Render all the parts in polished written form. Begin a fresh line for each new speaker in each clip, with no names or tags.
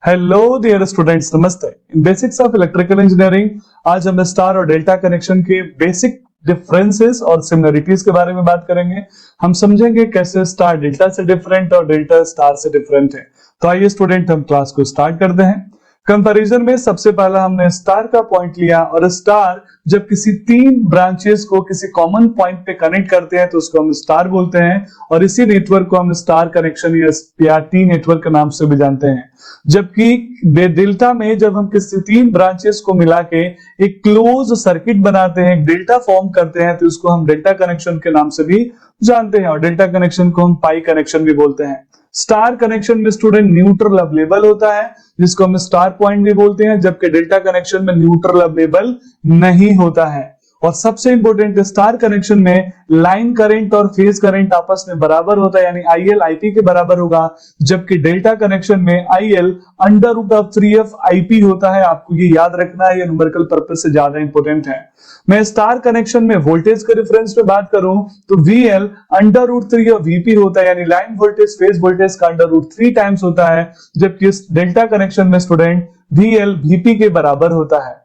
Hello dear students, नमस्ते। इन basics of electrical engineering आज हम स्टार और डेल्टा कनेक्शन के बेसिक डिफरेंसेस और सिमिलरिटीज के बारे में बात करेंगे। हम समझेंगे कैसे स्टार डेल्टा से डिफरेंट और डेल्टा स्टार से डिफरेंट है। तो आइए स्टूडेंट, हम क्लास को स्टार्ट करते हैं। कंपैरिजन में सबसे पहला हमने स्टार का पॉइंट लिया, और स्टार जब किसी तीन ब्रांचेस को किसी कॉमन पॉइंट पे कनेक्ट करते हैं तो उसको हम स्टार बोलते हैं, और इसी नेटवर्क को हम स्टार कनेक्शन या टी नेटवर्क के नाम से भी जानते हैं। जबकि डेल्टा में जब हम किसी तीन ब्रांचेस को मिला के एक क्लोज सर्किट बनाते हैं, एक डेल्टा फॉर्म करते हैं, तो उसको हम डेल्टा कनेक्शन के नाम से भी जानते हैं, और डेल्टा कनेक्शन को हम पाई कनेक्शन भी बोलते हैं। स्टार कनेक्शन में स्टूडेंट न्यूट्रल अवेलेबल होता है, जिसको हम स्टार पॉइंट भी बोलते हैं, जबकि डेल्टा कनेक्शन में न्यूट्रल अवेलेबल नहीं होता है। और सबसे इंपॉर्टेंट, स्टार कनेक्शन में लाइन करंट और फेज करंट आपस में बराबर होता है, यानी IL IP के बराबर होगा, जबकि डेल्टा कनेक्शन में IL √3f IP होता है। आपको ये याद रखना है, ये न्यूमेरिकल पर्पस से ज्यादा इंपॉर्टेंट है। मैं स्टार कनेक्शन में वोल्टेज के रेफरेंस पे बात करूं तो VL √3 और VP होता है, यानी लाइन वोल्टेज फेज वोल्टेज का √3 टाइम्स होता है, जबकि डेल्टा कनेक्शन में स्टूडेंट VL VP के बराबर होता है।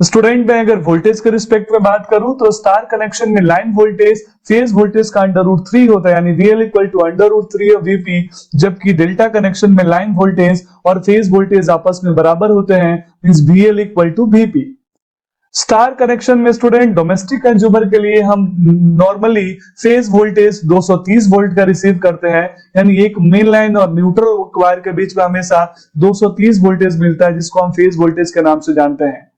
स्टूडेंट में अगर वोल्टेज के रिस्पेक्ट में बात करूं तो स्टार कनेक्शन में लाइन वोल्टेज फेज वोल्टेज का √3 होता है, यानी VL √3 of VP, जबकि डेल्टा कनेक्शन में लाइन वोल्टेज और फेज वोल्टेज आपस में बराबर होते हैं, means VL VP। Star connection में स्टूडेंट डोमेस्टिक कंज्यूमर के लिए हम नॉर्मली फेज वोल्टेज 230 वोल्ट का रिसीव करते हैं, यानी एक मेन लाइन और न्यूट्रल वायर के बीच में हमेशा 230 वोल्टेज मिलता है, जिसको हम फेज वोल्टेज के नाम से जानते हैं।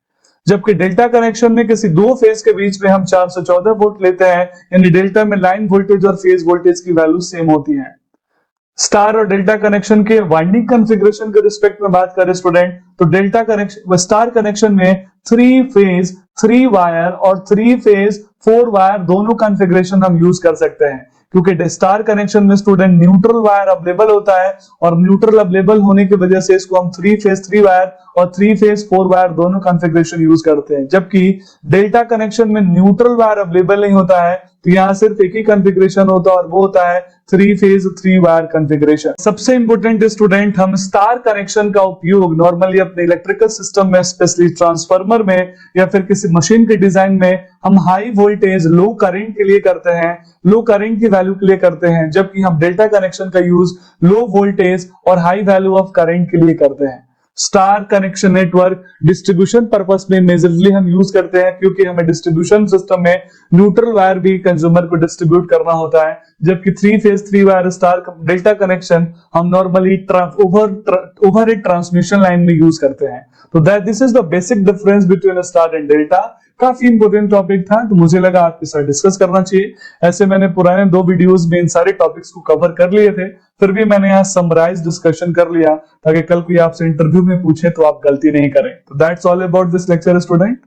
जबकि डेल्टा कनेक्शन में किसी दो फेज के बीच में हम 414 वोल्ट लेते हैं, यानी डेल्टा में लाइन वोल्टेज और फेज वोल्टेज की वैल्यू सेम होती है। स्टार और डेल्टा कनेक्शन के वाइंडिंग कॉन्फ़िगरेशन के रिस्पेक्ट में बात करें स्टूडेंट, तो डेल्टा कनेक्शन स्टार कनेक्शन में 3 फेज 3 वायर और 3 फेज 4 वायर दोनों कॉन्फ़िगरेशन हम यूज कर सकते हैं, क्योंकि स्टार कनेक्शन में स्टूडेंट न्यूट्रल वायर अवेलेबल होता है, और न्यूट्रल अवेलेबल होने की वजह से इसको हम 3 फेज 3 वायर और 3 फेज 4 वायर दोनों कॉन्फ़िगरेशन यूज करते हैं। जबकि डेल्टा कनेक्शन में न्यूट्रल वायर अवेलेबल नहीं होता है, तो यहाँ सिर्फ एक ही कॉन्फ़िगरेशन होता है, और वो होता है 3 फेज 3 वायर कॉन्फ़िगरेशन। सबसे इंपॉर्टेंट स्टूडेंट, हम स्टार कनेक्शन का उपयोग नॉर्मली अपने इलेक्ट्रिकल सिस्टम में, स्पेशली ट्रांसफार्मर में या फिर किसी मशीन के डिजाइन में हम हाई वोल्टेज लो करंट के लिए करते हैं, लो करंट की वैल्यू के लिए करते हैं, जबकि हम डेल्टा कनेक्शन का यूज लो वोल्टेज और हाई वैल्यू ऑफ करंट के लिए करते हैं। Star connection network distribution purpose में मेजरली हम यूज करते हैं, क्योंकि हमें डिस्ट्रीब्यूशन सिस्टम में न्यूट्रल वायर भी कंज्यूमर को डिस्ट्रीब्यूट करना होता है, जबकि 3 phase 3 wire star delta connection हम normally overhead transmission line में यूज करते हैं। तो that this is the basic difference between star and delta. काफी इंपोर्टेंट टॉपिक था, तो मुझे लगा आपके साथ डिस्कस करना चाहिए। ऐसे मैंने पुराने 2 वीडियोस में इन सारे टॉपिक्स को कवर कर लिए थे, फिर भी मैंने यहाँ समराइज डिस्कशन कर लिया, ताकि कल कोई आपसे इंटरव्यू में पूछे तो आप गलती नहीं करें। तो that's all about this lecture student.